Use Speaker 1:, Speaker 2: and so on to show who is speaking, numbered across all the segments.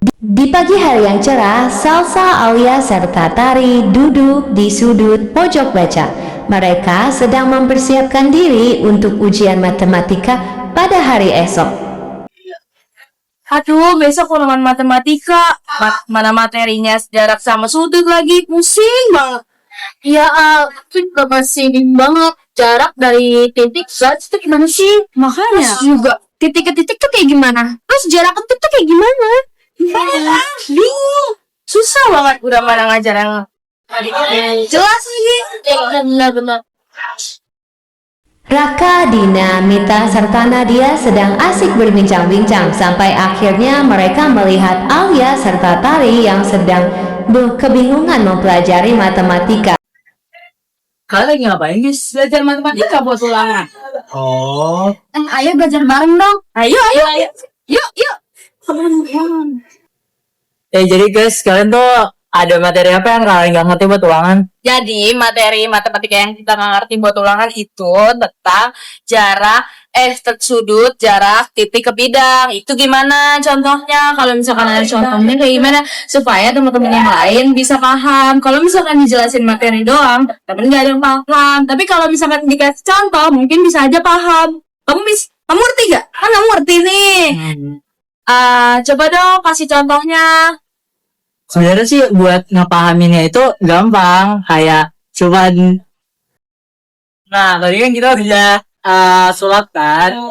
Speaker 1: Di pagi hari yang cerah, Salsa, Alia, serta Tari duduk di sudut pojok baca. Mereka sedang mempersiapkan diri untuk ujian matematika pada hari esok.
Speaker 2: Aduh, besok ulangan matematika. Mana materinya sejarah sama sudut lagi. Pusing banget.
Speaker 3: Ya, itu juga masih bingung banget. Jarak dari titik ke itu gimana sih?
Speaker 2: Makanya.
Speaker 3: Terus juga titik ke titik tuh kayak gimana? Terus jarak ke titik tuh kayak gimana?
Speaker 2: Bingung. Susah banget udah mana ngajar yang jelas lagi.
Speaker 3: Benar-benar.
Speaker 1: Raka, Dina, Mita, serta Nadia sedang asik berbincang-bincang sampai akhirnya mereka melihat Alia serta Tari yang sedang kebingungan mempelajari matematika.
Speaker 4: Kalian lagi ngapain guys?
Speaker 2: Belajar matematika buat ulangan.
Speaker 4: Oh,
Speaker 3: Ayo belajar bareng dong.
Speaker 2: Ayo. Yuk.
Speaker 4: jadi guys, kalian tuh ada materi apa yang kalian nggak ngerti buat ulangan?
Speaker 2: Jadi materi matematika yang kita nggak ngerti buat ulangan itu tentang jarak sudut, jarak titik ke bidang. Itu gimana contohnya? Kalau misalkan ada contohnya kayak gimana supaya teman-teman yang lain bisa paham. Kalau misalkan dijelasin materi doang, tapi nggak ada yang paham. Tapi kalau misalkan dikasih contoh, mungkin bisa aja paham. Kamu ngerti gak? Kan kamu ngerti nih. Coba dong kasih contohnya.
Speaker 4: Sebenarnya sih buat ngepahaminnya itu gampang, kayak cuman. Nah, tadi kan kita udah sulap kan,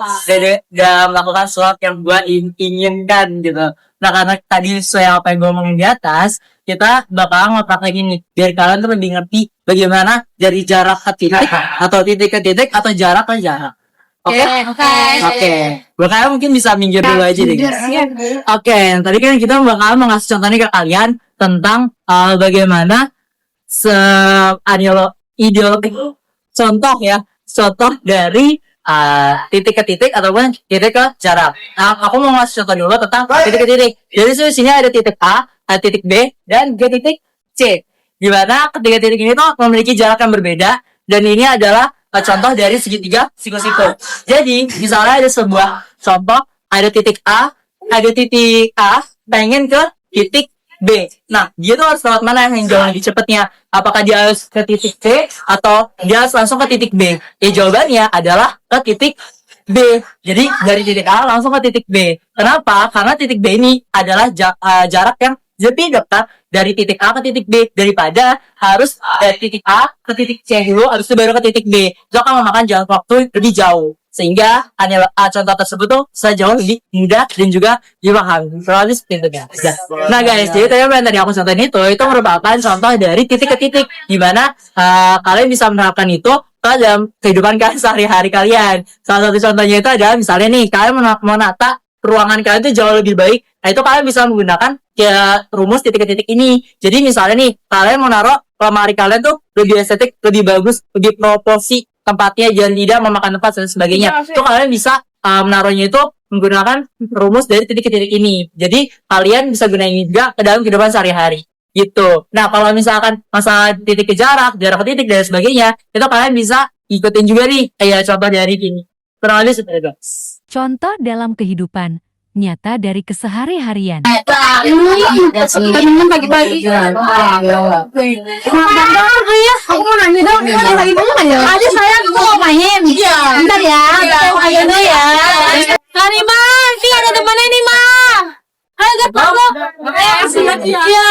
Speaker 4: udah melakukan sulap yang gue inginkan gitu. Nah, karena tadi sesuai apa yang gue ngomongin di atas, kita bakal ngepraktekin nih, biar kalian tuh lebih ngerti bagaimana dari jarak ke titik atau titik ke titik atau jarak ke jarak. Oke. Kalian mungkin bisa minggir dulu aja deh guys. Oke, tadi kan kita bakal mengasih contoh nih ke kalian tentang bagaimana ideologi contoh dari titik ke titik ataupun titik ke jarak. Nah, aku mau ngasih contoh dulu tentang titik ke titik. Jadi di sini ada titik A, ada titik B, dan juga titik C. Dimana ketiga titik ini tuh memiliki jarak yang berbeda, dan ini adalah contoh dari segitiga siku-siku. Jadi, misalnya ada sebuah contoh, ada titik A, pengen ke titik B. Nah, dia tuh harus lewat mana yang jauh lebih cepatnya? Apakah dia harus ke titik C atau dia harus langsung ke titik B? Ya, jawabannya adalah ke titik B. Jadi, dari titik A langsung ke titik B. Kenapa? Karena titik B ini adalah jarak yang lebih dekat dari titik A ke titik B daripada harus dari titik A ke titik C dulu habis itu baru ke titik B. Itu akan memakan jarak waktu lebih jauh, sehingga contoh tersebut tuh bisa jauh lebih mudah dan juga dipahami. Terlalu seperti itu guys. Nah guys, jadi tadi aku contohin itu merupakan contoh dari titik ke titik, dimana kalian bisa menerapkan itu dalam kehidupan kalian sehari-hari kalian. Salah satu contohnya itu adalah misalnya nih, kalian mau nata ruangan kalian itu jauh lebih baik. Nah, itu kalian bisa menggunakan rumus titik ke titik ini. Jadi misalnya nih, kalian mau naruh lemari kalian tuh lebih estetik, lebih bagus, lebih proporsi tempatnya, jangan tidak memakan tempat dan sebagainya. Itu kalian bisa menaruhnya itu menggunakan rumus dari titik ke titik ini. Jadi kalian bisa gunain juga ke dalam kehidupan sehari-hari. Gitu. Nah, kalau misalkan masalah titik ke jarak ke titik dan sebagainya, itu kalian bisa ikutin juga nih kayak contoh dari ini. Kurang lebih seperti itu.
Speaker 5: Contoh dalam kehidupan nyata dari kesehari-harian.
Speaker 3: Temen pagi-pagi. Ayah, aku mau nanya dong. Ada saya mau main. Bentar ya. Ayo dulu ya.
Speaker 2: Hari Bang, ini ada temannya nih, Mang. Ayo gak Ya.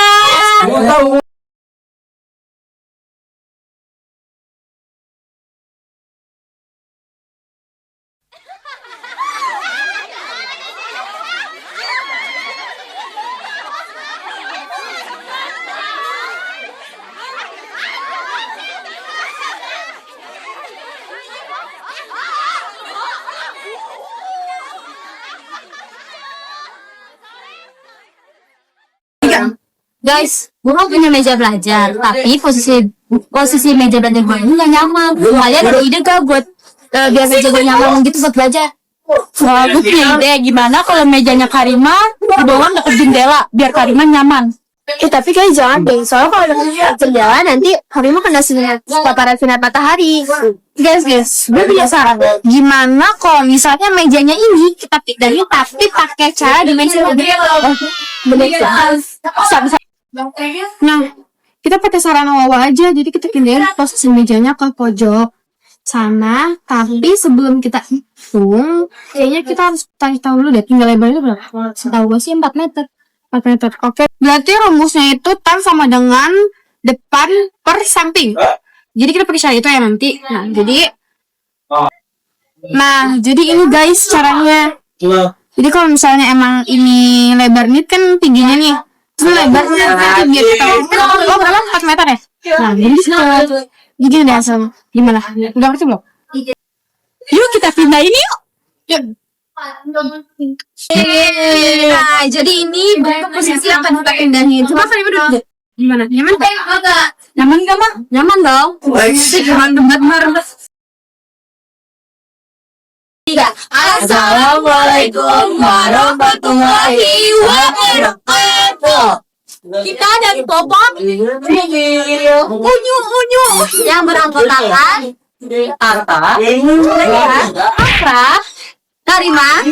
Speaker 3: Guys, gue kan punya meja belajar, tapi posisi meja belajar gue ini gak nyaman. Kalian ada ide gak buat biar meja gue nyaman gitu buat belajar?
Speaker 2: Gue punya ide, gimana kalau mejanya Karima dibawa ke jendela biar Karima nyaman.
Speaker 3: Tapi kayak jangan deh, soalnya kalau dengan berjalan nanti Harimau kena paparan sinar matahari. Guys, gue punya saran. Gimana kalau misalnya mejanya ini kita pindahin tapi pakai cara dimensi lebih Nah, kita pakai saran awal aja, jadi kita pindahin posisi mejanya ke pojok sana, tapi sebelum kita hitung, kayaknya kita harus tahu dulu deh, tinggal lebarnya berapa? Setahu gue sih 4 meter. 4 meter. Oke. Berarti rumusnya itu tan sama dengan depan per samping. Jadi kita pakai cara itu ya nanti. Jadi ini guys caranya. Jadi kalau misalnya emang ini lebar nih kan tingginya nih. Terus lebarnya nanti biar kita berapa? 4 meter ya? Nah, jadi udah asal. Gimana? Udah ngerti belum? Yuk kita pindahin yuk. Nah, jadi ini bentuk posisi yang akan kita pindahin. Coba kalian duduk deh. Gimana? Nyaman gak? Nyaman gak, Mak? Nyaman dong. Jangan debat.
Speaker 2: Assalamualaikum warahmatullahi wabarakatuh. Kita dari Popok Unyu yang beranggotakan
Speaker 4: Arta,
Speaker 2: Afra, Karima,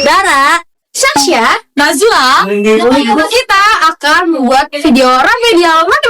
Speaker 2: Dara, Sasha, Nazla. Dan kita akan membuat video rame di halaman